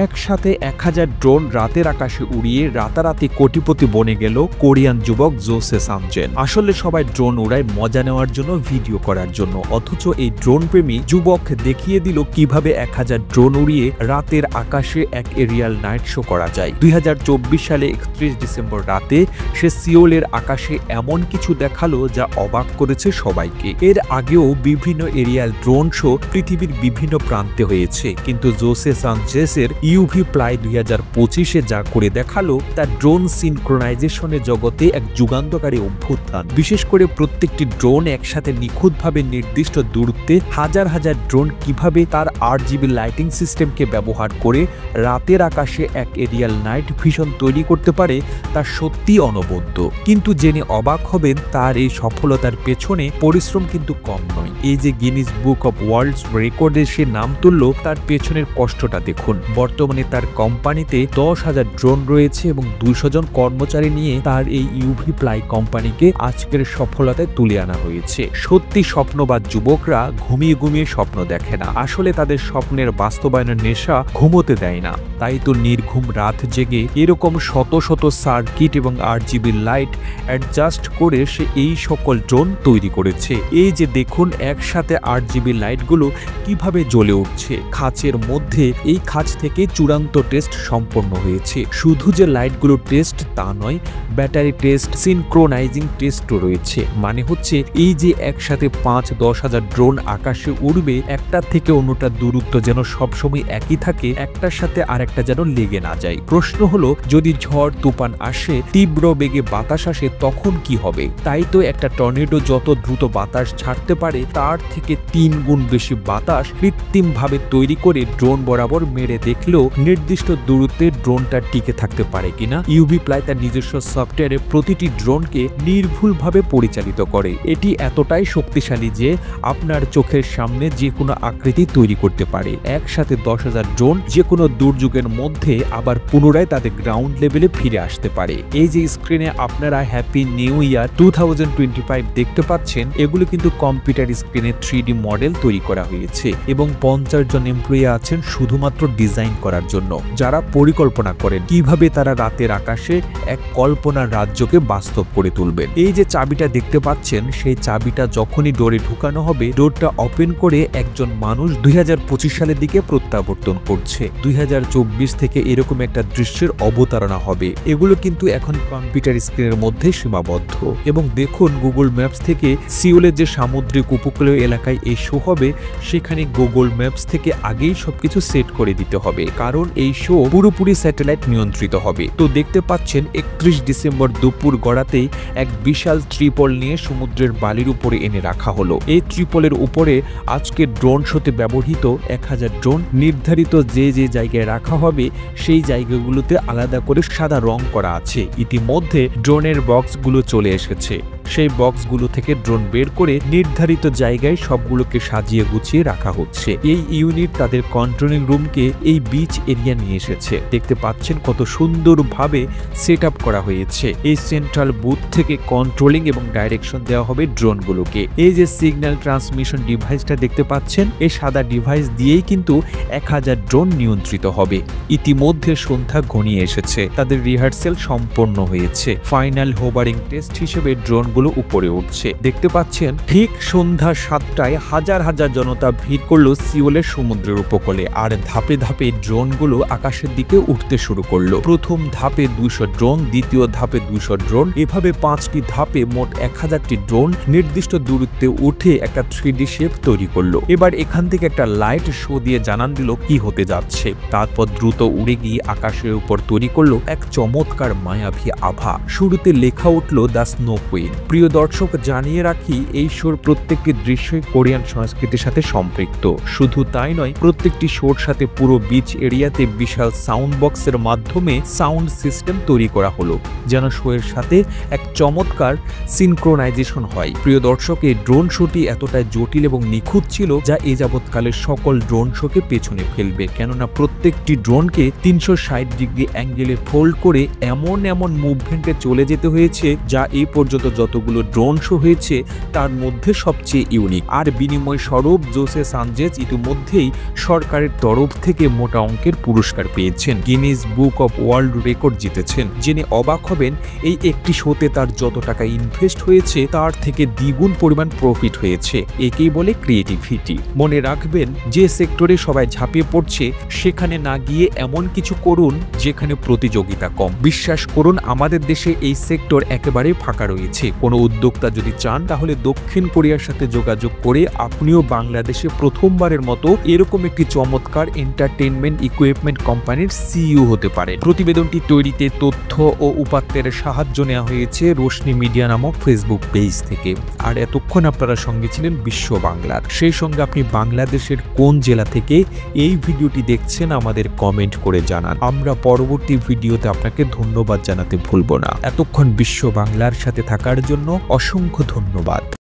একসাথে 1000 ড্রোন রাতের আকাশে উড়িয়ে রাতারাতি কোটিপতি বনে গেল কোরিয়ান যুবক জোসে সামজেন। আসলে সবাই ড্রোন উড়ায় মজা নেওয়ার জন্য, ভিডিও করার জন্য, অথচ এই ড্রোন প্রেমী যুবক দেখিয়ে দিল কিভাবে 1000 ড্রোন উড়িয়ে রাতের আকাশে এক এরিয়াল নাইট শো করা যায়। 2024 সালে 31 ডিসেম্বর রাতে সে সিওলের আকাশে এমন কিছু দেখালো যা অবাক করেছে সবাইকে। এর আগেও বিভিন্ন এরিয়াল ড্রোন শো পৃথিবীর বিভিন্ন প্রান্তে হয়েছে, কিন্তু জোসে সানচেজের ইউভি প্লাই 2025-এ যা করে দেখালো তা ড্রোন সিনক্রোনাইজেশনের জগতে এক যুগান্তকারী অভ্যুত্থান। বিশেষ করে প্রত্যেকটি ড্রোন একসাথে নিখুঁতভাবে নির্দিষ্ট দূরত্বে হাজার হাজার ড্রোন কিভাবে তার RGB লাইটিং সিস্টেমকে ব্যবহার করে রাতের আকাশে এক এরিয়াল নাইট ভিশন তৈরি করতে পারে তা সত্যি অনবদ্য। কিন্তু জেনে অবাক হবেন তার এই সফলতার পেছনে পরিশ্রম কিন্তু কম নয়। এই যে গিনিস বুক অব ওয়ার্ল্ডস রেকর্ডে সে নাম তুলল, তার পেছনের কষ্টটা দেখুন। বর্তমানে তার কোম্পানিতে 10,000 ড্রোন রয়েছে এবং 200 জন কর্মচারী নিয়ে তার এই ইউভি প্লাই কোম্পানিকে আজকের সফলতায় তুলে আনা হয়েছে। সত্যি স্বপ্নবাদ যুবকরা ঘুমিয়ে ঘুমিয়ে স্বপ্ন দেখে না, আসলে তাদের স্বপ্নের বাস্তবায়নের নেশা ঘুমোতে দেয় না। তাই তো নির্ঘুম রাত জেগে এরকম শত শত সার্কিট এবং RGB লাইট অ্যাডজাস্ট করে সে এই সকল ড্রোন তৈরি করেছে। এই যে দেখুন একসাথে RGB লাইটগুলো কিভাবে জ্বলে উঠছে খাঁচের মধ্যে। এই খাঁচ থেকে চূড়ান্ত টেস্ট সম্পন্ন হয়েছে। শুধু যে লাইটগুলো টেস্ট তা নয়, ব্যাটারি টেস্ট, সিনক্রোনাইজিং টেস্টও রয়েছে। মানে হচ্ছে এই যে একসাথে 5-10 হাজার ড্রোন আকাশে উড়বে, একটার থেকে অন্যটার দূরত্ব যেন সবসময় একই থাকে, একটার সাথে আরেকটা যেন লেগে না যায়। প্রশ্ন হলো যদি ঝড় তুফান আসে, তীব্র বেগে বাতাস আসে, তখন কি হবে? তাই তো একটা টর্নেডো যত দ্রুত বাতাস ছাড়তে পারে তার থেকে 3 গুণ বেশি বাতাস কৃত্রিমভাবে তৈরি করে ড্রোন বরাবর মেরে দেখলেও নির্দিষ্ট দূরত্বে ড্রোনটা টিকে থাকতে পারে কিনা ইউভি প্লাই তার নিজস্ব সফটওয়্যারে প্রতিটি ড্রোনকে নির্ভুলভাবে পরিচালিত করে। এটি এতটাই শক্তিশালী যে আপনার চোখের সামনে যে কোনো আকৃতি তৈরি করতে পারে। একসাথে 10,000 ড্রোন যে কোনো দুর্যোগের মধ্যে আবার পুনরায় তাদের গ্রাউন্ড লেভেলে ফিরে আসতে পারে। এই যে স্ক্রিনে আপনারা হ্যাপি নিউ ইয়ার 2025 দেখতে পাচ্ছেন, এগুলো কিন্তু কম্পিউটার স্ক্রিনে 3D মডেল তৈরি করা হয়েছে এবং 50 জন এমপ্লয়ি আছেন শুধুমাত্র ডিজাইন করার জন্য, যারা পরিকল্পনা করেন কিভাবে তারা রাতের আকাশে এক কল্পনার রাজ্যকে বাস্তব করে তুলবেন। এই যে চাবিটা দেখতে পাচ্ছেন, সেই চাবিটা যখনই ডোরে ঢুকানো হবে, ডোরটা ওপেন করে একজন মানুষ 2025 সালের দিকে প্রত্যাবর্তন করছে। 2024 থেকে এরকম একটা দৃশ্যের অবতারণা হবে। এগুলো কিন্তু এখন কম্পিউটার স্ক্রিনের মধ্যে সীমাবদ্ধ। এবং দেখুন গুগল ম্যাপস থেকে সিওলের যে সামুদ্রিক উপকূলীয় এলাকায় এই শো হবে, সেখানে গুগল ম্যাপস থেকে আগেই সবকিছু সেট করে দিতে হবে, কারণ এই শো পুরোপুরি স্যাটেলাইট নিয়ন্ত্রিত হবে। তো দেখতে পাচ্ছেন 31 ডিসেম্বর দুপুর গড়াতেই এক বিশাল ত্রিপল নিয়ে সমুদ্রের বালির উপরে এনে রাখা হলো। এই ত্রিপলের উপরে আজকে ড্রোন শোতে ব্যবহৃত 1000 ড্রোন নির্ধারিত যে যে জায়গায় রাখা হবে সেই জায়গাগুলোতে আলাদা করে সাদা রং করা আছে। ইতিমধ্যে ড্রোনের বক্সগুলো চলে এসেছে। সেই বক্সগুলো থেকে ড্রোন বের করে নির্ধারিত জায়গায় সবগুলোকে সাজিয়ে গুছিয়ে রাখা হচ্ছে। এই ইউনিট তাদের কন্ট্রোলিং রুমকে এই বিচ এরিয়া নিয়ে এসেছে। দেখতে পাচ্ছেন কত সুন্দরভাবে সেট আপ করা হয়েছে। এই সেন্ট্রাল বুথ থেকে কন্ট্রোলিং এবং ডাইরেকশন দেওয়া হবে ড্রোনগুলোকে। এই যে সিগন্যাল ট্রান্সমিশন ডিভাইসটা দেখতে পাচ্ছেন, এই সাদা ডিভাইস দিয়েই কিন্তু 1000 ড্রোন নিয়ন্ত্রিত হবে। ইতিমধ্যে সন্ধ্যা ঘনিয়ে এসেছে, তাদের রিহার্সেল সম্পন্ন হয়েছে। ফাইনাল হোভারিং টেস্ট হিসেবে ড্রোন গুলো উপরে উঠছে। দেখতে পাচ্ছেন ঠিক সন্ধ্যা 7টায় হাজার হাজার জনতা ভিড় করলো সিওলের সমুদ্রের উপকূলে, আর ধাপে ধাপে ড্রোনগুলো আকাশের দিকে উঠতে শুরু করলো। প্রথম ধাপে 200 ড্রোন, দ্বিতীয় ধাপে 200 ড্রোন, এভাবে 5টি ধাপে মোট 1000টি ড্রোন নির্দিষ্ট দূরত্বে উঠে একটা 3D শেপ তৈরি করলো। এবার এখান থেকে একটা লাইট শো দিয়ে জানান দিল কি হতে যাচ্ছে। তারপর দ্রুত উড়ে গিয়ে আকাশের উপর তৈরি করলো এক চমৎকার মায়াবী আভা। শুরুতে লেখা উঠলো দ্য স্নো কুইন। প্রিয় দর্শক, জানিয়ে রাখি এই শোর প্রত্যেকটি দৃশ্যই কোরিয়ান সংস্কৃতির সাথে সম্পৃক্ত। শুধু তাই নয়, প্রত্যেকটি শোর সাথে পুরো বিচ এরিয়াতে বিশাল সাউন্ড বক্সের মাধ্যমে সাউন্ড সিস্টেম তৈরি করা হলো, যেন শোয়ের সাথে এক চমৎকার সিনক্রোনাইজেশন হয়। প্রিয় দর্শক, এই ড্রোন শোটি এতটাই জটিল এবং নিখুঁত ছিল যা এ যাবৎকালের সকল ড্রোন শোকে পেছনে ফেলবে, কেননা প্রত্যেকটি ড্রোনকে 360 ডিগ্রি অ্যাঙ্গেলে ফোল্ড করে এমন এমন মুভমেন্টে চলে যেতে হয়েছে যা এই পর্যন্ত যত যতগুলো ড্রোন শো হয়েছে তার মধ্যে সবচেয়ে ইউনিক। আর বিনিময় স্বরূপ জোসে সানচেজ ইতিমধ্যেই সরকারের তরফ থেকে মোটা অঙ্কের পুরস্কার পেয়েছেন, Guinness book of world record জিতেছেন। জেনে অবাক হবেন এই একটি শোতে তার যত টাকা ইনভেস্ট হয়েছে তার থেকে দ্বিগুণ পরিমাণ প্রফিট হয়েছে। একেই বলে ক্রিয়েটিভিটি। মনে রাখবেন, যে সেক্টরে সবাই ঝাঁপিয়ে পড়ছে সেখানে না গিয়ে এমন কিছু করুন যেখানে প্রতিযোগিতা কম। বিশ্বাস করুন, আমাদের দেশে এই সেক্টর একেবারে ফাঁকা রয়েছে। কোনো উদ্যোক্তা যদি চান তাহলে দক্ষিণ কোরিয়ার সাথে যোগাযোগ করে আপনিও বাংলাদেশে প্রথমবারের মতো এরকম একটি চমৎকার এন্টারটেইনমেন্ট ইকুইপমেন্ট কোম্পানির সিইও হতে পারেন। প্রতিবেদনটি তৈরিতে তথ্য ও উপাত্তের সাহায্য নেওয়া হয়েছে রোশনি মিডিয়া নামক ফেসবুক পেজ থেকে। আর এতক্ষণ আপনারা সঙ্গে ছিলেন বিশ্ব বাংলার। সেই সঙ্গে আপনি বাংলাদেশের কোন জেলা থেকে এই ভিডিওটি দেখছেন আমাদের কমেন্ট করে জানান। আমরা পরবর্তী ভিডিওতে আপনাকে ধন্যবাদ জানাতে ভুলব না। এতক্ষণ বিশ্ব বাংলার সাথে থাকার জন্য অসংখ্য ধন্যবাদ।